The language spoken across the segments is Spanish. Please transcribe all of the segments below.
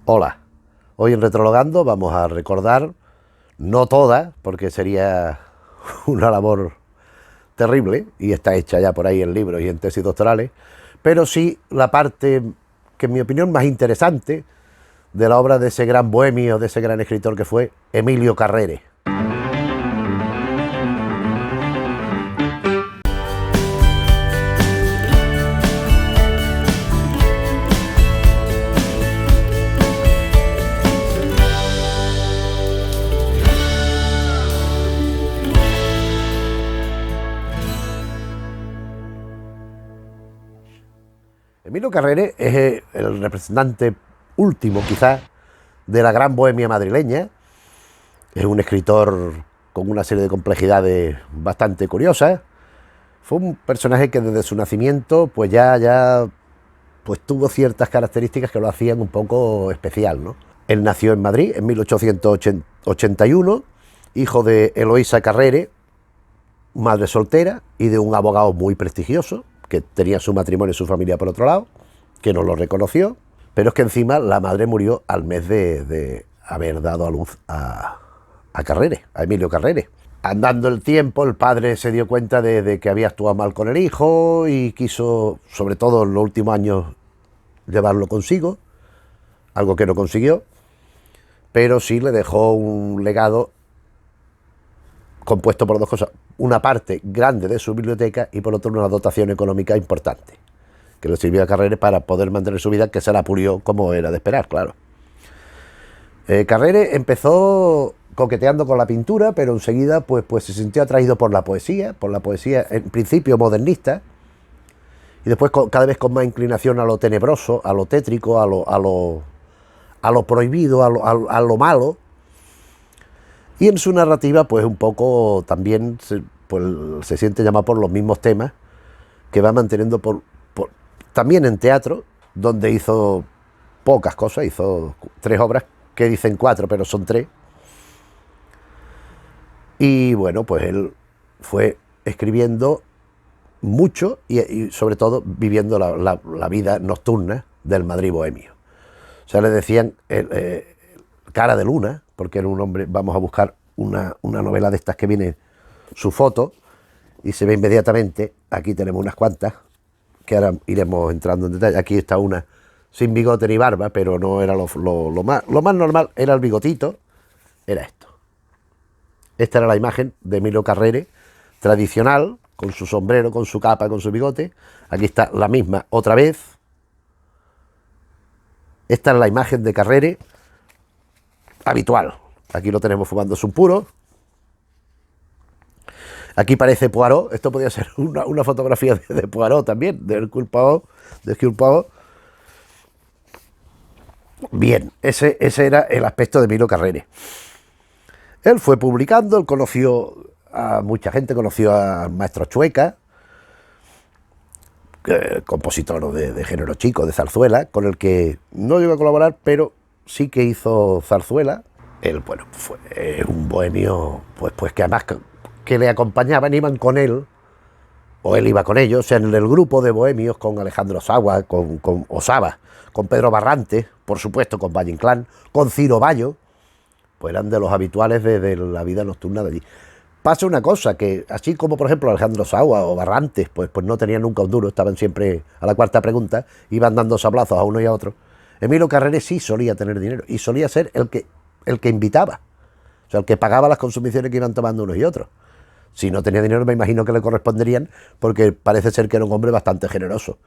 Hola, hoy en Retrologando vamos a recordar, no toda, porque sería una labor terrible y está hecha ya por ahí en libros y en tesis doctorales, pero sí la parte que en mi opinión más interesante de la obra de ese gran bohemio, de ese gran escritor que fue Emilio Carrere. Emilio Carrere es el representante último, quizás, de la gran bohemia madrileña. Es un escritor con una serie de complejidades bastante curiosas. Fue un personaje que desde su nacimiento pues ya pues tuvo ciertas características que lo hacían un poco especial, ¿no? Él nació en Madrid en 1881, hijo de Eloísa Carrere, madre soltera, y de un abogado muy prestigioso, que tenía su matrimonio y su familia por otro lado, que no lo reconoció, pero es que encima la madre murió al mes de haber dado a luz a Carrere, a Emilio Carrere. Andando el tiempo, el padre se dio cuenta de que había actuado mal con el hijo y quiso, sobre todo en los últimos años, llevarlo consigo, algo que no consiguió, pero sí le dejó un legado compuesto por dos cosas: una parte grande de su biblioteca y por otro una dotación económica importante, que le sirvió a Carrere para poder mantener su vida, que se la pulió como era de esperar, claro. Carrere empezó coqueteando con la pintura, pero enseguida pues se sintió atraído por la poesía en principio modernista, y después cada vez con más inclinación a lo tenebroso, a lo tétrico, a lo prohibido, a lo malo. Y en su narrativa, pues un poco también se siente llamado por los mismos temas que va manteniendo también en teatro, donde hizo pocas cosas, hizo 3 obras, que dicen 4, pero son 3. Y bueno, pues él fue escribiendo mucho y sobre todo viviendo la vida nocturna del Madrid bohemio. O sea, le decían cara de luna, porque era un hombre. Vamos a buscar una novela de estas que viene su foto y se ve inmediatamente. Aquí tenemos unas cuantas que ahora iremos entrando en detalle. Aquí está una sin bigote ni barba, pero no era lo más normal, era el bigotito, era esto. Esta era la imagen de Emilio Carrere tradicional, con su sombrero, con su capa, con su bigote. Aquí está la misma otra vez. Esta es la imagen de Carrere habitual. Aquí lo tenemos fumándose un puro. Aquí parece Poirot. Esto podría ser una fotografía de Poirot también, de Hercule Poirot. Bien, ese era el aspecto de Emilio Carrere. Él fue publicando, él conoció a mucha gente, conoció al maestro Chueca, compositor de género chico, de zarzuela, con el que no llegó a colaborar, pero sí que hizo zarzuela. Él, bueno, fue un bohemio, pues que además que le acompañaban, iban con él, o él iba con ellos, o sea, en el grupo de bohemios, con Alejandro Osaba, con Osaba, con Pedro Barrante, por supuesto, con Valle Inclán, con Ciro Bayo, pues eran de los habituales de la vida nocturna de allí. Pasa una cosa, que así como por ejemplo Alejandro Osaba o Barrantes, pues no tenían nunca un duro, estaban siempre a la cuarta pregunta, iban dando sablazos a uno y a otro. Emilio Carrere sí solía tener dinero y solía ser el que invitaba, o sea, el que pagaba las consumiciones que iban tomando unos y otros. Si no tenía dinero, me imagino que le corresponderían, porque parece ser que era un hombre bastante generoso.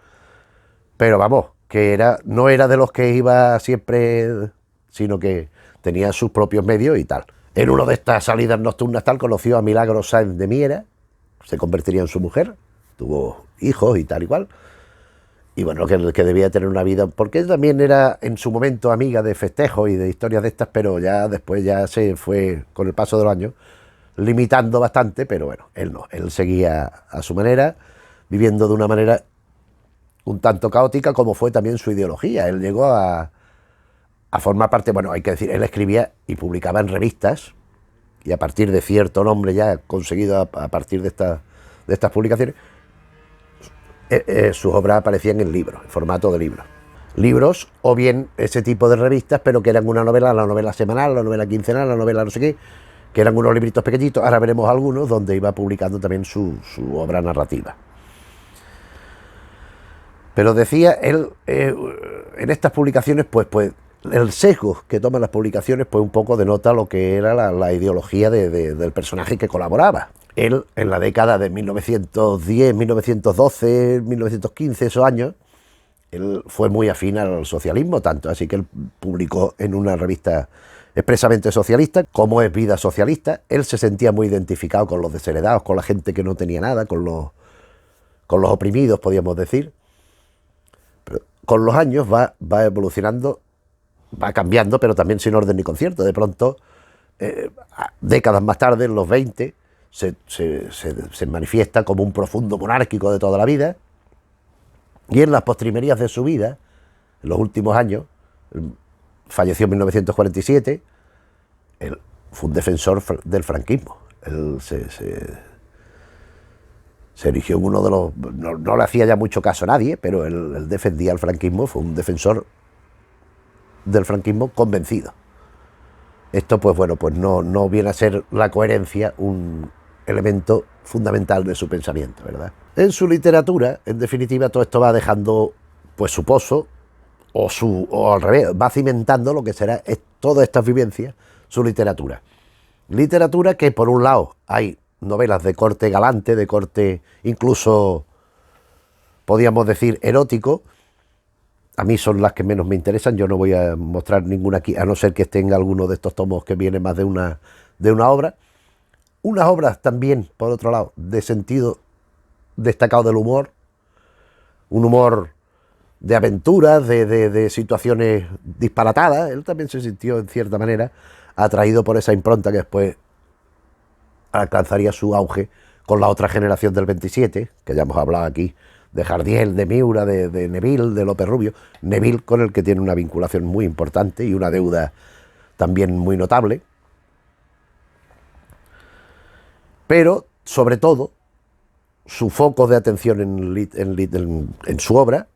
Pero vamos, que no era de los que iba siempre, sino que tenía sus propios medios y tal. En una de estas salidas nocturnas tal, conoció a Milagros Sáenz de Miera, se convertiría en su mujer, tuvo hijos y tal igual. Y bueno, que debía tener una vida, porque él también era en su momento amiga de festejos y de historias de estas, pero ya después ya se fue, con el paso de los años, limitando bastante, pero bueno, él no, él seguía a su manera, viviendo de una manera un tanto caótica, como fue también su ideología. Él llegó a formar parte, bueno, hay que decir, él escribía y publicaba en revistas, y a partir de cierto nombre ya conseguido a partir de estas publicaciones, sus obras aparecían en libros, en formato de libros. libros, o bien ese tipo de revistas, pero que eran una novela, la novela semanal, la novela quincenal, la novela no sé qué, que eran unos libritos pequeñitos. Ahora veremos algunos donde iba publicando también su obra narrativa. Pero decía él, en estas publicaciones, pues el sesgo que toman las publicaciones, pues un poco denota lo que era la ideología del personaje que colaboraba. Él, en la década de 1910, 1912, 1915, esos años, él fue muy afín al socialismo, tanto así que él publicó en una revista expresamente socialista, como es Vida Socialista. Él se sentía muy identificado con los desheredados, con la gente que no tenía nada, con los oprimidos, podríamos decir. Pero con los años va evolucionando, va cambiando, pero también sin orden ni concierto. De pronto, décadas más tarde, en los 20, se manifiesta como un profundo monárquico de toda la vida, y en las postrimerías de su vida, en los últimos años, falleció en 1947, él fue un defensor del franquismo. Él se erigió en uno de los... No le hacía ya mucho caso a nadie, pero él defendía el franquismo, fue un defensor del franquismo convencido. Esto, pues bueno, pues no viene a ser la coherencia un elemento fundamental de su pensamiento, ¿verdad? En su literatura, en definitiva, todo esto va dejando pues su pozo, o al revés, va cimentando lo que será todas estas vivencias, su literatura. Literatura que, por un lado, hay novelas de corte galante, de corte incluso, podríamos decir, erótico. A mí son las que menos me interesan, yo no voy a mostrar ninguna aquí, a no ser que esté en alguno de estos tomos que viene más de una obra. Unas obras también, por otro lado, de sentido destacado del humor, un humor de aventuras, de situaciones disparatadas. Él también se sintió, en cierta manera, atraído por esa impronta que después alcanzaría su auge con la otra generación del 27, que ya hemos hablado aquí, de Jardiel, de Miura, de Neville, de López Rubio. Neville, con el que tiene una vinculación muy importante y una deuda también muy notable. Pero, sobre todo, su foco de atención en su obra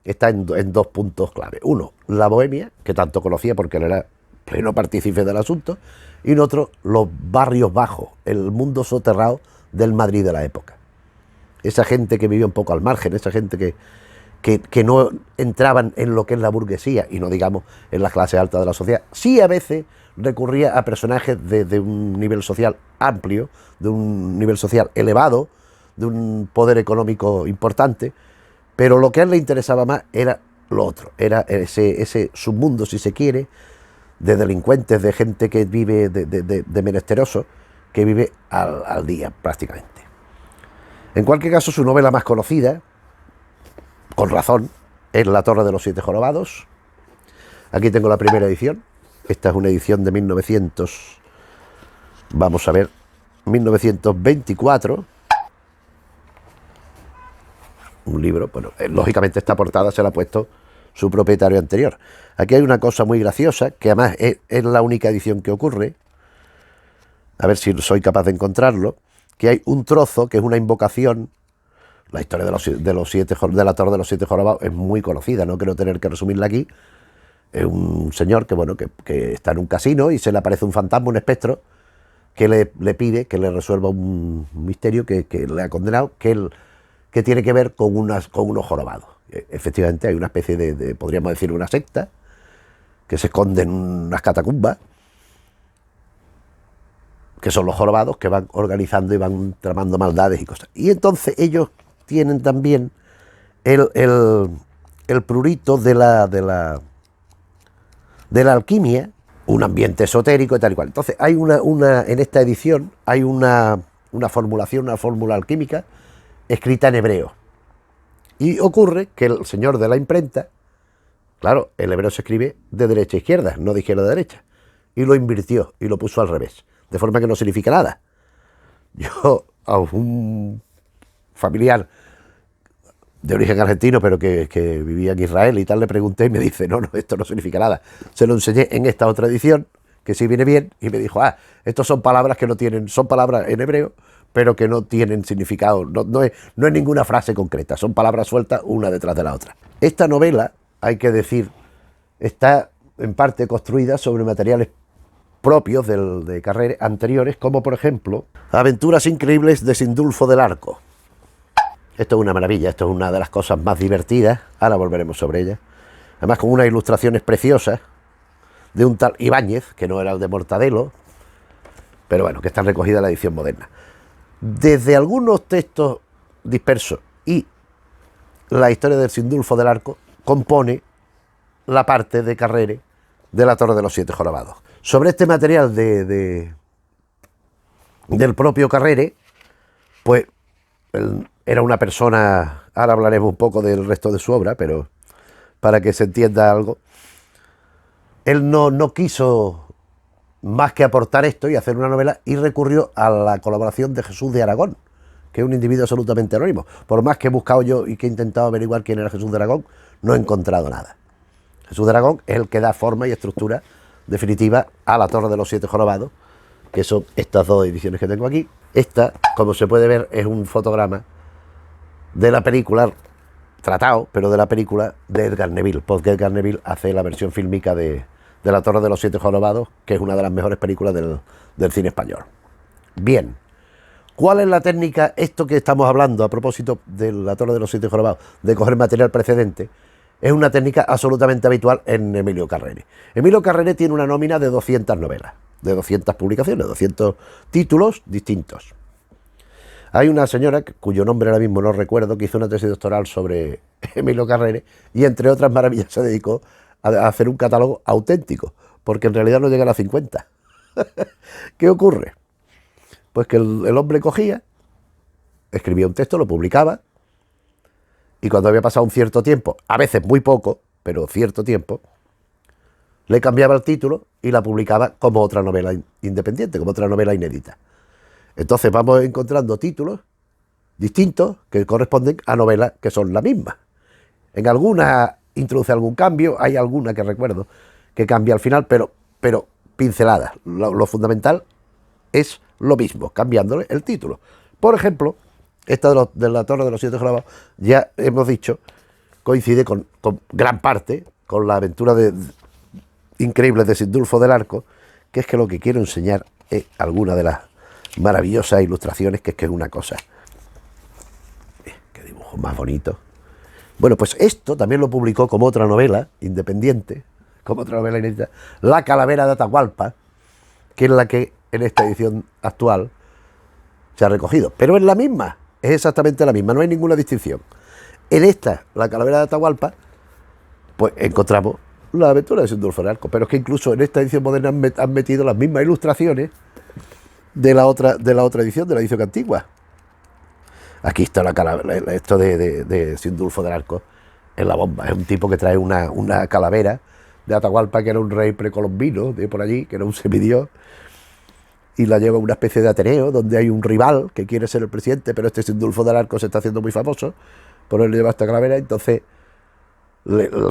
está en dos puntos clave. Uno, la bohemia, que tanto conocía porque él era pleno partícipe del asunto, y en otro, los barrios bajos, el mundo soterrado del Madrid de la época. Esa gente que vivía un poco al margen, esa gente que no entraban en lo que es la burguesía, y no digamos en las clases altas de la sociedad. Sí, a veces recurría a personajes de un nivel social amplio, de un nivel social elevado, de un poder económico importante, pero lo que a él le interesaba más era lo otro, era ese submundo, si se quiere, de delincuentes, de gente que vive, de menesterosos, que vive al día prácticamente. En cualquier caso, su novela más conocida, con razón, es La Torre de los Siete Jorobados. Aquí tengo la primera edición. Esta es una edición de 1924. Un libro, bueno, lógicamente esta portada se la ha puesto su propietario anterior. Aquí hay una cosa muy graciosa, que además es la única edición que ocurre, a ver si soy capaz de encontrarlo, que hay un trozo que es una invocación. La historia de la Torre de los Siete Jorobados es muy conocida, no quiero tener que resumirla aquí. Es un señor que está en un casino y se le aparece un fantasma, un espectro, que le pide que le resuelva un misterio que le ha condenado, que tiene que ver con unos jorobados. Efectivamente hay una especie de, podríamos decir, una secta, que se esconde en unas catacumbas, que son los jorobados, que van organizando y van tramando maldades y cosas. Y entonces ellos tienen también el prurito de la alquimia, un ambiente esotérico y tal y cual. Entonces hay en esta edición hay una formulación, una fórmula alquímica escrita en hebreo. Y ocurre que el señor de la imprenta, claro, el hebreo se escribe de derecha a izquierda, no de izquierda a derecha, y lo invirtió y lo puso al revés, de forma que no significa nada. Yo a un familiar de origen argentino, pero que vivía en Israel y tal, le pregunté y me dice, no, esto no significa nada. Se lo enseñé en esta otra edición, que sí viene bien, y me dijo, estos son palabras que no tienen, son palabras en hebreo, pero que no tienen significado, no es ninguna frase concreta, son palabras sueltas una detrás de la otra. Esta novela hay que decir, está en parte construida sobre materiales propios de carreras anteriores, como por ejemplo Aventuras increíbles de Sindulfo del Arco. Esto es una maravilla, esto es una de las cosas más divertidas, ahora volveremos sobre ella. Además con unas ilustraciones preciosas de un tal Ibáñez, que no era el de Mortadelo, pero bueno, que están recogidas en la edición moderna. Desde algunos textos dispersos y la historia del Sindulfo del Arco compone la parte de Carrere de la Torre de los Siete Jorobados. Sobre este material del propio Carrere, pues era una persona, ahora hablaremos un poco del resto de su obra, pero para que se entienda algo, él no quiso más que aportar esto y hacer una novela, y recurrió a la colaboración de Jesús de Aragón, que es un individuo absolutamente anónimo. Por más que he buscado yo y que he intentado averiguar quién era Jesús de Aragón, no he encontrado nada. Jesús de Aragón es el que da forma y estructura definitiva a la Torre de los Siete Jorobados, que son estas dos ediciones que tengo aquí. Esta, como se puede ver, es un fotograma de la película, tratado, pero de la película de Edgar Neville, porque Edgar Neville hace la versión fílmica de la Torre de los Siete Jorobados, que es una de las mejores películas del cine español. Bien, ¿cuál es la técnica? Esto que estamos hablando a propósito de la Torre de los Siete Jorobados, de coger material precedente, es una técnica absolutamente habitual en Emilio Carrere. Emilio Carrere tiene una nómina de 200 novelas, de 200 publicaciones, 200 títulos distintos. Hay una señora, cuyo nombre ahora mismo no recuerdo, que hizo una tesis doctoral sobre Emilio Carrere y, entre otras maravillas, se dedicó a hacer un catálogo auténtico, porque en realidad no llega a las 50. ¿Qué ocurre? Pues que el hombre cogía, escribía un texto, lo publicaba, y cuando había pasado un cierto tiempo, a veces muy poco, pero cierto tiempo, le cambiaba el título y la publicaba como otra novela independiente, como otra novela inédita. Entonces vamos encontrando títulos distintos que corresponden a novelas que son la misma. En alguna introduce algún cambio, hay alguna que recuerdo que cambia al final, pero pinceladas. Lo fundamental es lo mismo, cambiándole el título. Por ejemplo, esta de la Torre de los Siete Jorobados, ya hemos dicho, coincide con gran parte con la aventura increíble de Sindulfo del Arco, que es que lo que quiero enseñar es alguna de las maravillosas ilustraciones, que es una cosa. Qué dibujo más bonito. Bueno, pues esto también lo publicó como otra novela independiente, como otra novela inédita, La Calavera de Atahualpa, que es la que en esta edición actual se ha recogido. Pero es la misma, es exactamente la misma, no hay ninguna distinción. En esta, La Calavera de Atahualpa, pues encontramos la aventura de Sindulfo del Arco, pero es que incluso en esta edición moderna han metido las mismas ilustraciones de la otra edición, de la edición antigua. Aquí está la calavera, esto de Sindulfo del Arco, es la bomba. Es un tipo que trae una calavera de Atahualpa, que era un rey precolombino de por allí, que era un semidios, y la lleva a una especie de Ateneo, donde hay un rival que quiere ser el presidente, pero este Sindulfo del Arco se está haciendo muy famoso, por él lleva esta calavera, entonces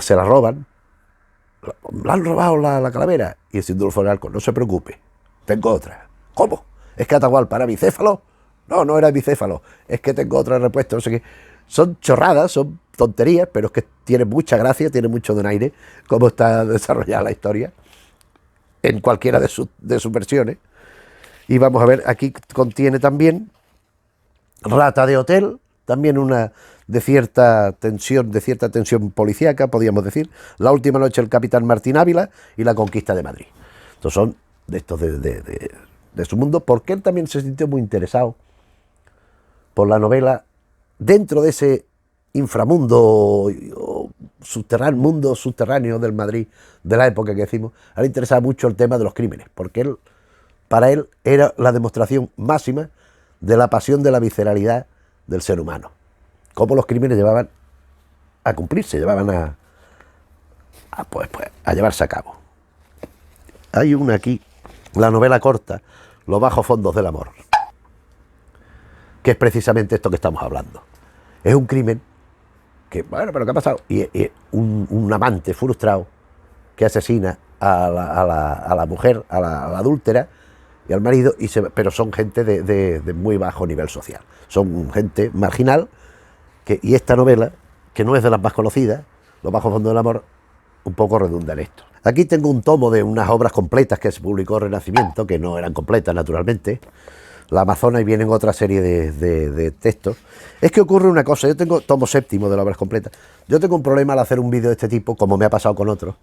se la roban. Le han robado la calavera, y el Sindulfo del Arco: no se preocupe, tengo otra. ¿Cómo? ¿Es que Atahualpa era bicéfalo? No era bicéfalo, es que tengo otra repuesta, no sé qué. Son chorradas, son tonterías, pero es que tiene mucha gracia, tiene mucho donaire, cómo está desarrollada la historia, en cualquiera de sus versiones. Y vamos a ver, aquí contiene también Rata de Hotel, también una de cierta tensión policíaca, podríamos decir, La última noche del capitán Martín Ávila y La conquista de Madrid. Estos son de estos de su mundo, porque él también se sintió muy interesado por la novela dentro de ese inframundo o mundo subterráneo del Madrid de la época que decimos. A él le interesaba mucho el tema de los crímenes, porque para él era la demostración máxima de la pasión, de la visceralidad del ser humano. Cómo los crímenes llevaban a cumplirse, llevaban a llevarse a cabo. Hay una aquí, la novela corta, Los bajos fondos del amor, que es precisamente esto que estamos hablando. Es un crimen que, bueno, pero ¿qué ha pasado? Y un amante frustrado que asesina a la mujer, a la adúltera y al marido, pero son gente de muy bajo nivel social. Son gente marginal, y esta novela, que no es de las más conocidas, Los bajos fondos del amor un poco redunda en esto. Aquí tengo un tomo de unas obras completas que se publicó Renacimiento, que no eran completas naturalmente, La Amazona, y vienen otra serie de textos. Es que ocurre una cosa, yo tengo tomo séptimo de las obras completas. Yo tengo un problema al hacer un vídeo de este tipo, como me ha pasado con otros,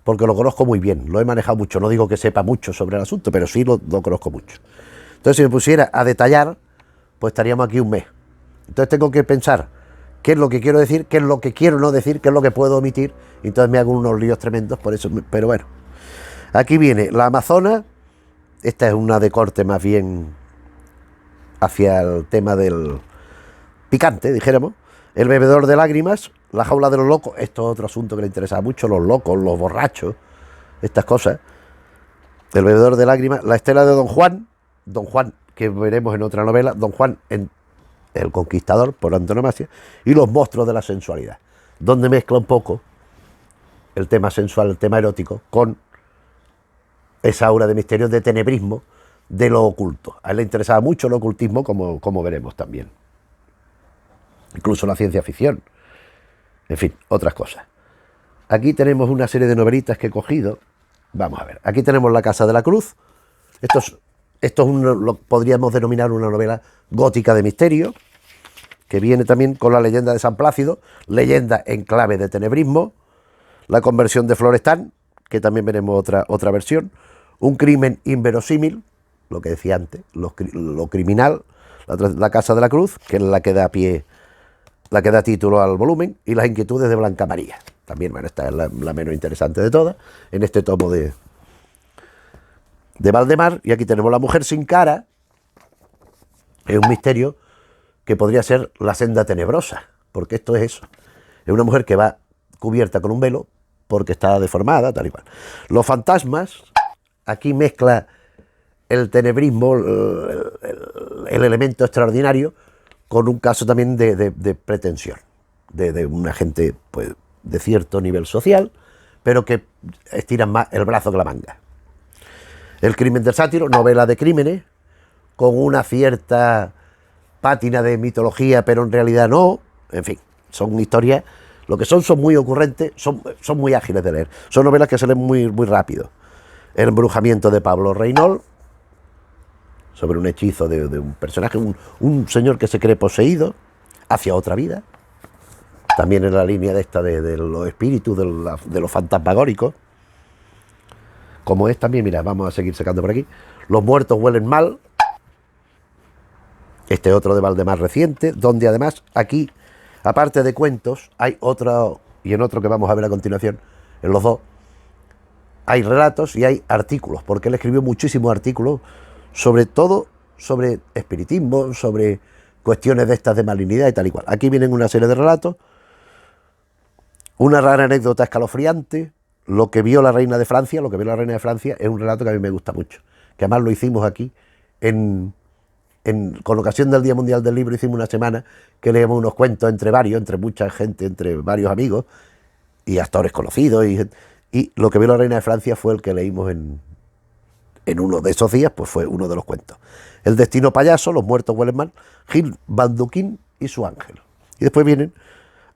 porque lo conozco muy bien, lo he manejado mucho, no digo que sepa mucho sobre el asunto, pero sí lo conozco mucho. Entonces, si me pusiera a detallar, pues estaríamos aquí un mes. Entonces tengo que pensar qué es lo que quiero decir, qué es lo que quiero no decir, qué es lo que puedo omitir, y entonces me hago unos líos tremendos, por eso, pero bueno. Aquí viene La Amazona, esta es una de corte más bien hacia el tema del picante, dijéramos. El bebedor de lágrimas, La jaula de los locos, esto es otro asunto que le interesa mucho, los locos, los borrachos, estas cosas. El bebedor de lágrimas, La estela de Don Juan, que veremos en otra novela, Don Juan en El conquistador, por antonomasia, y Los monstruos de la sensualidad, donde mezcla un poco el tema sensual, el tema erótico, con esa aura de misterio, de tenebrismo, de lo oculto. A él le interesaba mucho el ocultismo, como veremos también. Incluso la ciencia ficción. En fin, otras cosas. Aquí tenemos una serie de novelitas que he cogido. Vamos a ver. Aquí tenemos La Casa de la Cruz. Esto es lo podríamos denominar una novela gótica de misterio, que viene también con La leyenda de San Plácido, leyenda en clave de tenebrismo. La conversión de Florestan, que también veremos otra versión. Un crimen inverosímil, lo que decía antes, lo criminal. La Casa de la Cruz, que es la que da título al volumen, y Las inquietudes de Blanca María. También, bueno, esta es la menos interesante de todas, en este tomo de Valdemar. Y aquí tenemos La mujer sin cara. Es un misterio que podría ser La senda tenebrosa, porque esto es eso. Es una mujer que va cubierta con un velo porque está deformada, tal y cual. Los fantasmas, aquí mezcla el tenebrismo, el elemento extraordinario, con un caso también de pretensión, de una gente pues, de cierto nivel social, pero que estiran más el brazo que la manga. El crimen del sátiro, novela de crímenes, con una cierta pátina de mitología, pero en realidad no. En fin, son historias, lo que son muy ocurrentes, son muy ágiles de leer. Son novelas que se leen muy rápido. El embrujamiento de Pablo Reynol, sobre un hechizo de un personaje, un señor que se cree poseído hacia otra vida. También en la línea de los espíritus, de los fantasmagóricos. Como es también, mira, vamos a seguir sacando por aquí. Los muertos huelen mal. Este otro de Valdemar reciente, donde además aquí, aparte de cuentos, hay otro, y en otro que vamos a ver a continuación, en los dos, hay relatos y hay artículos, porque él escribió muchísimos artículos, sobre todo sobre espiritismo, sobre cuestiones de estas de malignidad y tal y cual. Aquí vienen una serie de relatos, una rara anécdota escalofriante, lo que vio la reina de Francia. Lo que vio la reina de Francia es un relato que a mí me gusta mucho, que además lo hicimos aquí, con ocasión del Día Mundial del Libro, hicimos una semana que leíamos unos cuentos entre mucha gente, entre varios amigos y actores conocidos, y lo que vio la reina de Francia fue el que leímos en uno de esos días, pues fue uno de los cuentos. El destino payaso, Los muertos huelen mal, Gil Van Duquín y su ángel. Y después vienen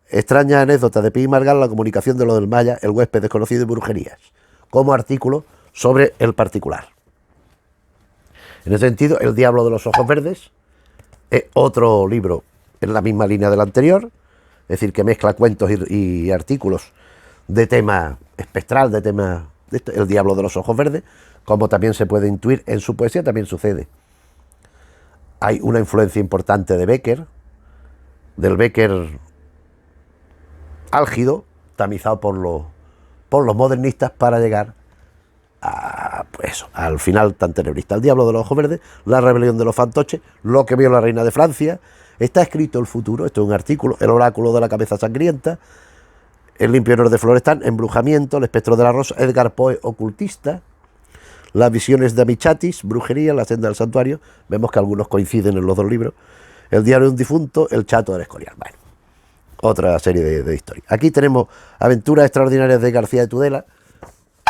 extrañas anécdotas de Pi y Margal, La comunicación de lo del Maya, El huésped desconocido y brujerías, como artículo sobre el particular. En ese sentido, El diablo de los ojos verdes es otro libro en la misma línea del anterior, es decir, que mezcla cuentos y artículos de tema espectral, de tema de esto. El diablo de los ojos verdes, como también se puede intuir en su poesía, también sucede. Hay una influencia importante de Becker, del Becker álgido, tamizado por los modernistas, para llegar a, pues eso, al final tan tenebrista. El diablo de los ojos verdes, La rebelión de los fantoches, Lo que vio la reina de Francia. Está escrito el futuro, esto es un artículo, El oráculo de la cabeza sangrienta, El limpio honor de Florestan, Embrujamiento, El espectro de la rosa, Edgar Poe, ocultista, Las visiones de Amichatis, brujería, La senda del santuario. Vemos que algunos coinciden en los dos libros. El diario de un difunto, El chato del Escorial. Bueno, otra serie de historias. Aquí tenemos Aventuras extraordinarias de García de Tudela,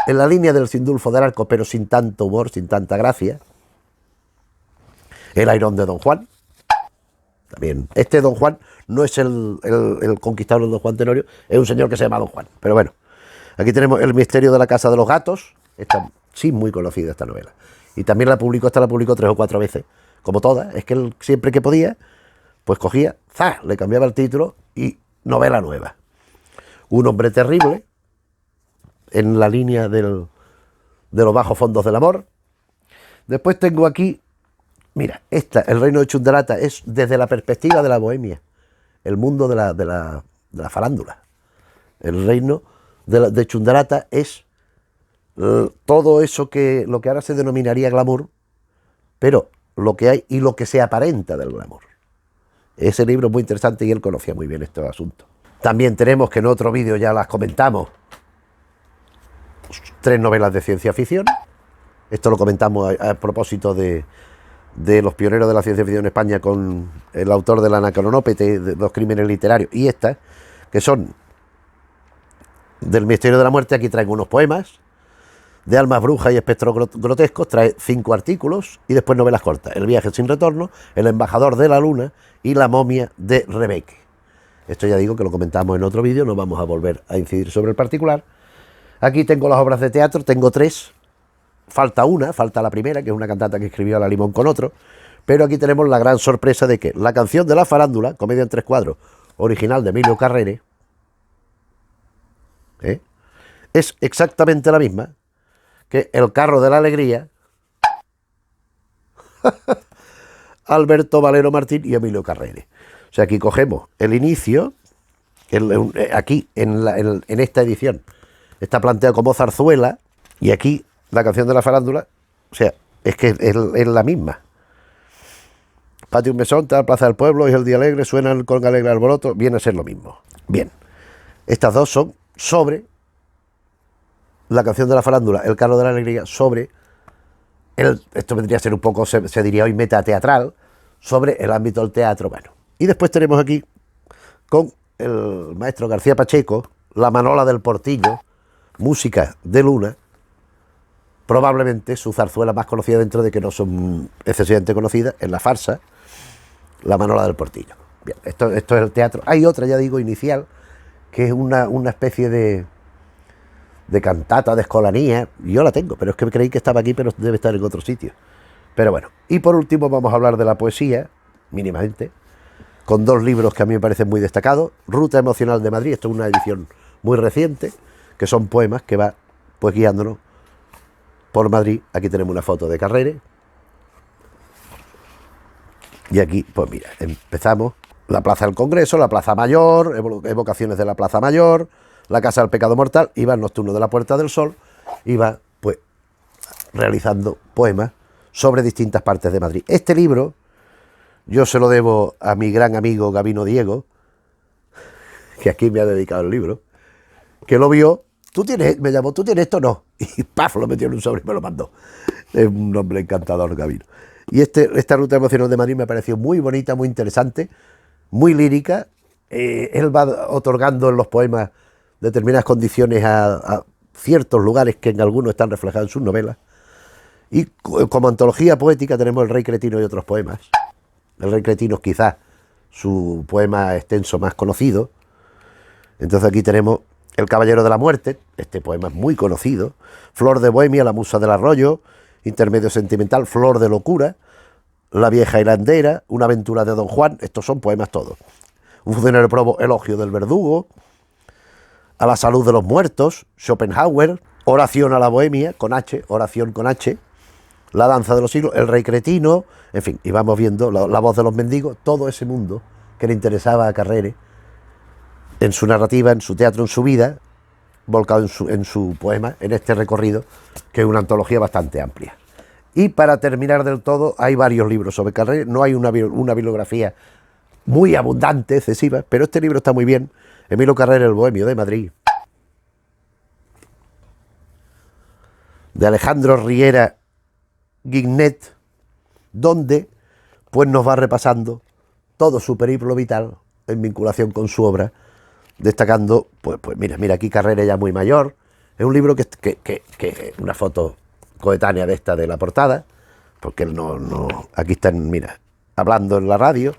en la línea del Sindulfo del Arco, pero sin tanto humor, sin tanta gracia. El airón de Don Juan, También. Este Don Juan no es el conquistador de Don Juan Tenorio, es un señor que se llama Don Juan. Pero bueno, aquí tenemos El misterio de la casa de los gatos. Esta, sí, muy conocida esta novela. Y también la publicó 3 o 4 veces, como todas. Es que él siempre que podía, pues cogía, ¡zas!, le cambiaba el título y novela nueva. Un hombre terrible, en la línea de los bajos fondos del amor. Después tengo aquí, mira, El reino de Chundarata, es desde la perspectiva de la bohemia, el mundo de la farándula. El reino de Chundarata es todo eso lo que ahora se denominaría glamour, pero lo que hay y lo que se aparenta del glamour. Ese libro es muy interesante y él conocía muy bien estos asuntos. También tenemos, que en otro vídeo ya las comentamos, 3 novelas de ciencia ficción. Esto lo comentamos a propósito de los pioneros de la ciencia ficción en España, con el autor del Anacronópete, de los crímenes literarios, y estas, que son del misterio de la muerte. Aquí traigo unos poemas, de almas brujas y espectros grotescos, trae 5 artículos, y después novelas cortas: El viaje sin retorno, El embajador de la luna y La momia de Rebeque. Esto ya digo que lo comentamos en otro vídeo, no vamos a volver a incidir sobre el particular. Aquí tengo las obras de teatro, tengo 3, falta una, falta la primera, que es una cantata que escribió a la Limón con otro, pero aquí tenemos la gran sorpresa de que La canción de la farándula, comedia en 3 cuadros, original de Emilio Carrere, es exactamente la misma que El carro de la alegría, Alberto Valero Martín y Emilio Carrere. O sea, aquí cogemos el inicio, aquí en esta edición está planteado como zarzuela, y aquí La canción de la farándula, o sea, es que es la misma. Patio un mesón, tal, Plaza del Pueblo, es el día alegre, suena el con alegre alboroto, viene a ser lo mismo. Bien, estas dos son sobre La canción de la farándula, El carro de la alegría, sobre esto vendría a ser un poco, se diría hoy, metateatral, sobre el ámbito del teatro. Bueno, y después tenemos aquí, con el maestro García Pacheco, La Manola del Portillo, música de Luna, probablemente su zarzuela más conocida, dentro de que no son excesivamente conocidas, en la farsa, La Manola del Portillo. Bien, esto es el teatro. Hay otra, ya digo, inicial, que es una especie de cantata, de escolanía. Yo la tengo, pero es que creí que estaba aquí, pero debe estar en otro sitio. Pero bueno, y por último vamos a hablar de la poesía, mínimamente, con 2 libros que a mí me parecen muy destacados. Ruta emocional de Madrid, esto es una edición muy reciente, que son poemas que va pues guiándonos por Madrid. Aquí tenemos una foto de Carrere. Y aquí, pues mira, empezamos la Plaza del Congreso, la Plaza Mayor, evocaciones de la Plaza Mayor, la Casa del Pecado Mortal, y va el Nocturno de la Puerta del Sol, y va pues realizando poemas sobre distintas partes de Madrid. Este libro yo se lo debo a mi gran amigo Gabino Diego, que aquí me ha dedicado el libro, que lo vio. Me llamó, ¿tú tienes esto? No. Y ¡paf!, lo metió en un sobre y me lo mandó. Es un hombre encantador, Gabino. Y esta ruta emocional de Madrid me pareció muy bonita, muy interesante, muy lírica. Él va otorgando en los poemas determinadas condiciones a ciertos lugares que en algunos están reflejados en sus novelas. Y como antología poética tenemos El Rey Cretino y otros poemas. El Rey Cretino es quizás su poema extenso más conocido. Entonces aquí tenemos El Caballero de la Muerte, este poema es muy conocido. Flor de Bohemia, La Musa del Arroyo, Intermedio Sentimental, Flor de Locura, La Vieja Hilandera, Una aventura de Don Juan. Estos son poemas todos. Un funcionario probo, Elogio del Verdugo, A la salud de los muertos, Schopenhauer, Oración a la Bohemia, con H, oración con H, La danza de los siglos, El Rey Cretino, en fin, y vamos viendo la voz de los mendigos, todo ese mundo que le interesaba a Carrere en su narrativa, en su teatro, en su vida, volcado en su poema, en este recorrido, que es una antología bastante amplia. Y para terminar del todo, hay varios libros sobre Carrere, no hay una bibliografía muy abundante, excesiva, pero este libro está muy bien. Emilio Carrere, El Bohemio de Madrid, de Alejandro Riera Guignet, donde pues nos va repasando todo su periplo vital en vinculación con su obra, destacando, pues mira aquí Carrere ya muy mayor. Es un libro que una foto coetánea de esta de la portada, porque él no aquí están, mira, hablando en la radio,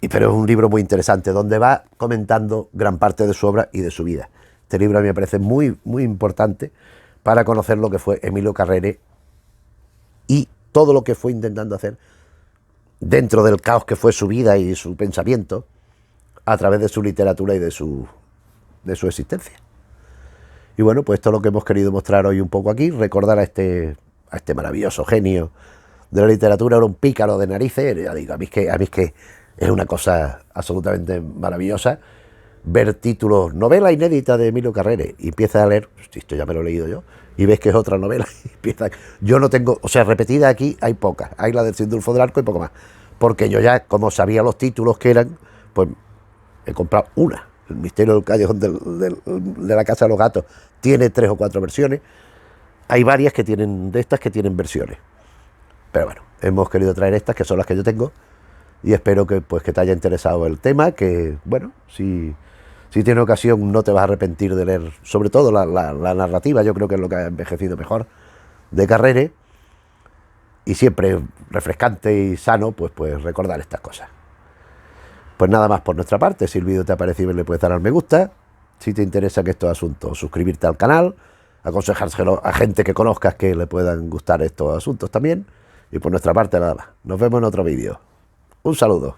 Pero es un libro muy interesante, donde va comentando gran parte de su obra y de su vida. Este libro a mí me parece muy, muy importante para conocer lo que fue Emilio Carrere y todo lo que fue intentando hacer dentro del caos que fue su vida y su pensamiento a través de su literatura y de su existencia. Y bueno, pues esto es lo que hemos querido mostrar hoy un poco aquí, recordar a este maravilloso genio de la literatura, era un pícaro de narices. Ya digo, a mí es que es una cosa absolutamente maravillosa ver títulos, novela inédita de Emilio Carrere, y empiezas a leer, esto ya me lo he leído yo, y ves que es otra novela, y empieza, yo no tengo, o sea, repetida aquí hay pocas, hay la del Sindulfo del Arco y poco más, porque yo ya, como sabía los títulos que eran, pues he comprado una. El misterio del callejón de la casa de los gatos tiene 3 o 4 versiones. Hay varias que tienen, de estas que tienen versiones. Pero bueno, hemos querido traer estas, que son las que yo tengo, y espero que, pues, que te haya interesado el tema, que, bueno, si tienes ocasión no te vas a arrepentir de leer, sobre todo la narrativa, yo creo que es lo que ha envejecido mejor de Carrere, y siempre refrescante y sano, pues recordar estas cosas. Pues nada más por nuestra parte. Si el vídeo te ha parecido bien, le puedes dar al me gusta. Si te interesan estos asuntos, suscribirte al canal, aconsejárselo a gente que conozcas que le puedan gustar estos asuntos también. Y por nuestra parte nada más. Nos vemos en otro vídeo. Un saludo.